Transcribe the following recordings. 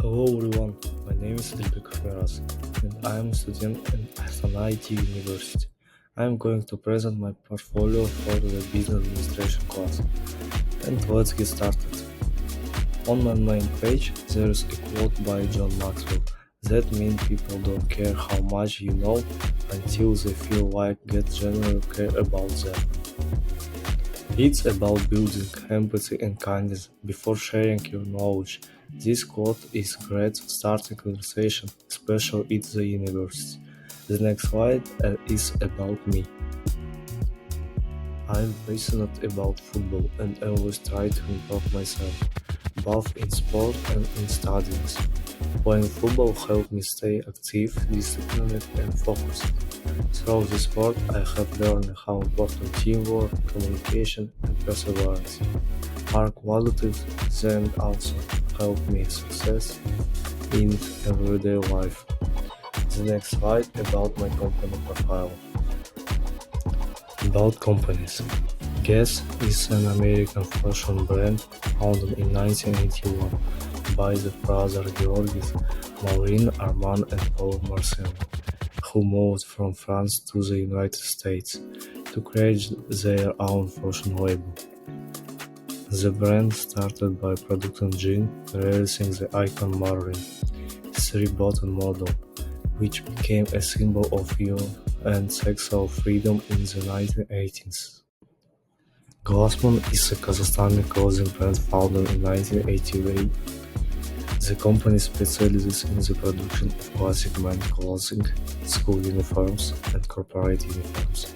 Hello everyone, my name is Elbek Miraz and I am a student at an IT university. I am going to present my portfolio for the business administration class. And let's get started. On my main page there is a quote by John Maxwell. That means people don't care how much you know until they feel like get generally care about them. It's about building empathy and kindness before sharing your knowledge. This quote is great for starting conversation, especially at the university. The next slide is about me. I'm passionate about football and always try to improve myself, both in sport and in studies. Playing football helped me stay active, disciplined and focused. Through the sport, I have learned how important teamwork, communication, and perseverance are qualities that also help me success in everyday life. The next slide about my company profile. About companies. Guess is an American fashion brand founded in 1981 by the brothers Georgis, Maureen Armand and Paul Marcel, who moved from France to the United States to create their own fashion label. The brand started by producing jeans, releasing the icon Maureen, three-button model, which became a symbol of youth and sexual freedom in the 1980s. Glassman is a Kazakhstani clothing brand founded in 1988. The company specializes in the production of classic men clothing, school uniforms, and corporate uniforms.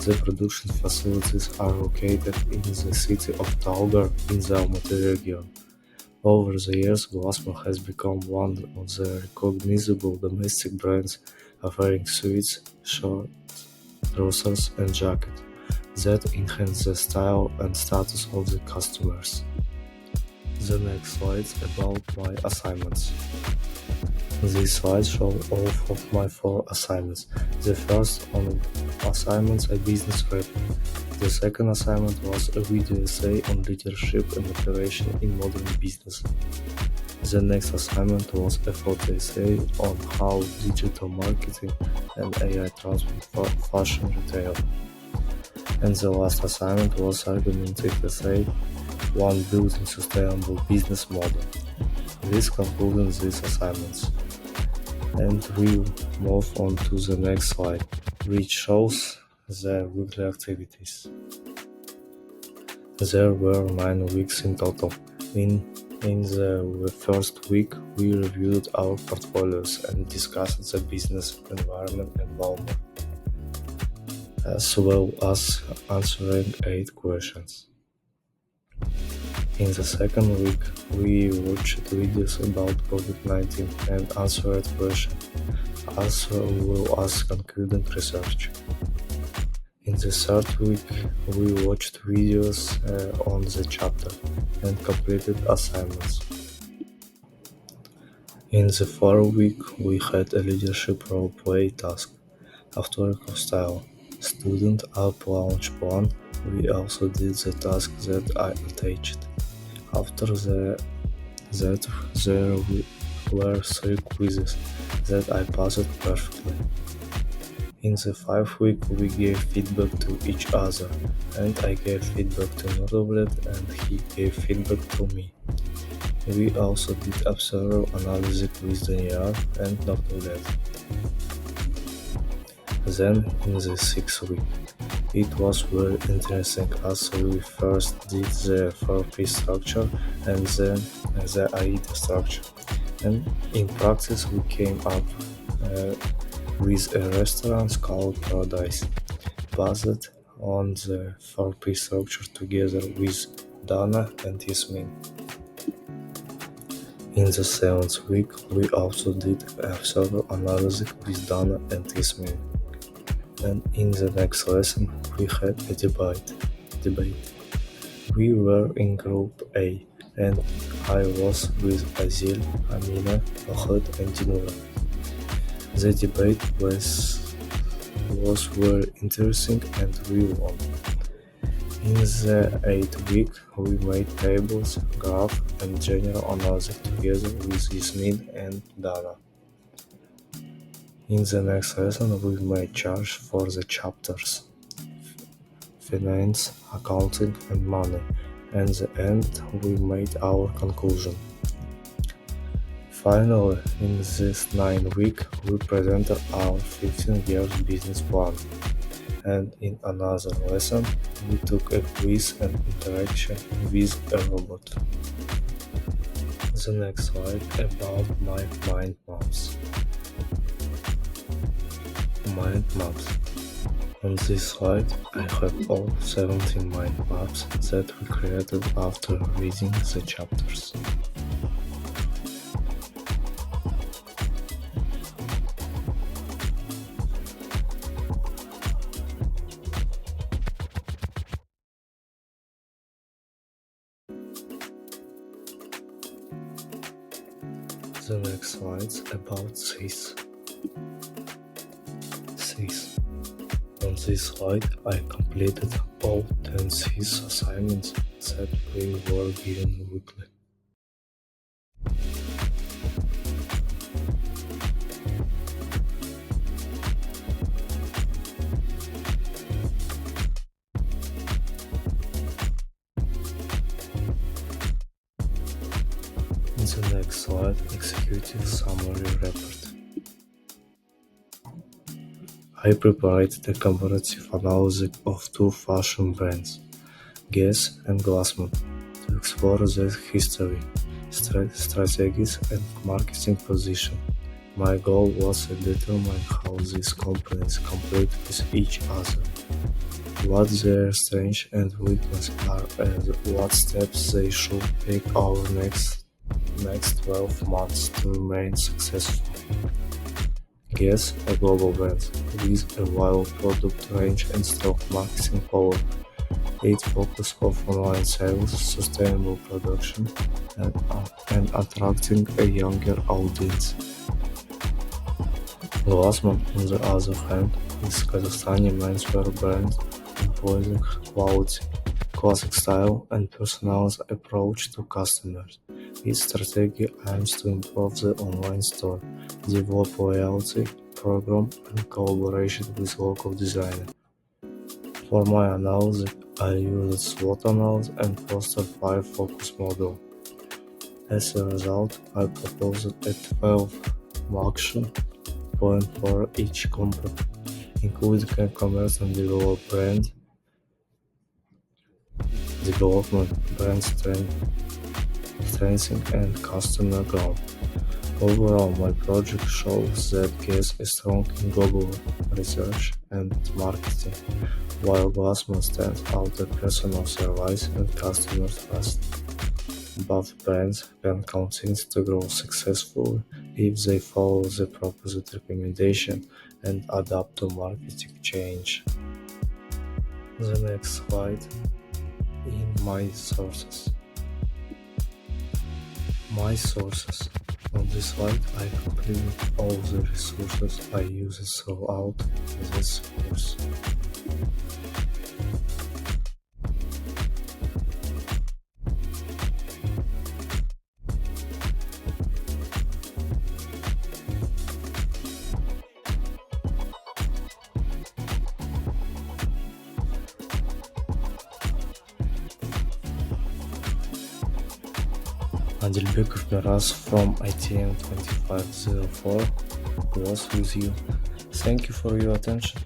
The production facilities are located in the city of Talgar in the Almaty region. Over the years, Glassman has become one of the recognizable domestic brands offering suits, shirts, trousers, and jackets that enhance the style and status of the customers. The next slides about my assignments. These slides show all of my 4 assignments. The first on assignments a business rep. The second assignment was a video essay on leadership and operation in modern business. The next assignment was a photo essay on how digital marketing and AI transform fashion retail. And the last assignment was argumentative essay one building sustainable business model. This concludes these assignments. And we'll move on to the next slide, which shows the weekly activities. There were 9 weeks in total. In the first week, we reviewed our portfolios and discussed the business environment involved, as well as answering 8 questions. In the second week, we watched videos about COVID-19 and answered questions, as well as concluding research. In the third week, we watched videos on the chapter and completed assignments. In the fourth week, we had a leadership role-play task. After a hostile student app launch plan, we also did the task that I attached. After that, there were 3 quizzes that I passed perfectly. In the 5th week, we gave feedback to each other, and I gave feedback to Nordoblet and he gave feedback to me. We also did observer analysis with Daniel and Nordoblet. Then, in the 6th week, it was very interesting as we first did the 4P structure and then the AIDA structure. And in practice we came up with a restaurant called Paradise, based on the 4P structure together with Dana and Yasmin. In the 7th week we also did observer analysis with Dana and Yasmin. And in the next lesson, we had a debate. We were in Group A, and I was with Azil, Amina, Ahad, and Dinura. The debate was very interesting, and we won. In the 8th week, we made tables, graph, and general analysis together with Yasmin and Dana. In the next lesson, we made charts for the chapters finance, accounting, and money, and at the end, we made our conclusion. Finally, in this 9th week, we presented our 15-year business plan. And in another lesson, we took a quiz and interaction with a robot. The next slide about my mind maps. Mind maps. On this slide, I have all 17 mind maps that we created after reading the chapters. The next slide's about SIS. SIS. On this slide, I completed all 10 SIS assignments that we were given weekly. In the next slide, executive summary report. I prepared the comparative analysis of two fashion brands, Guess and Glassman, to explore their history, strategies, and marketing position. My goal was to determine how these companies compete with each other, what their strengths and weaknesses are, and what steps they should take over next 12 months to remain successful. Guess, a global brand with a wide product range and strong marketing power. It focuses on online sales, sustainable production, and attracting a younger audience. Glassman, on the other hand, is a Kazakhstani menswear brand employing quality, classic style, and personalized approach to customers. Its strategy aims to improve the online store, develop loyalty program, and collaboration with local designers. For my analysis, I used SWOT analysis and fostered 5 focus model. As a result, I proposed a 12 action point for each company, including e-commerce and development, brand strengthening, and customer growth. Overall, my project shows that Guess is strong in global research and marketing, while Glassman stands out in personal service and customer trust. Both brands can continue to grow successfully if they follow the proposed recommendation and adapt to marketing change. The next slide in my sources. My sources. On this slide, I completed all the resources I used throughout this course. Adilbekov Miraz from ITM 2504 was with you. Thank you for your attention.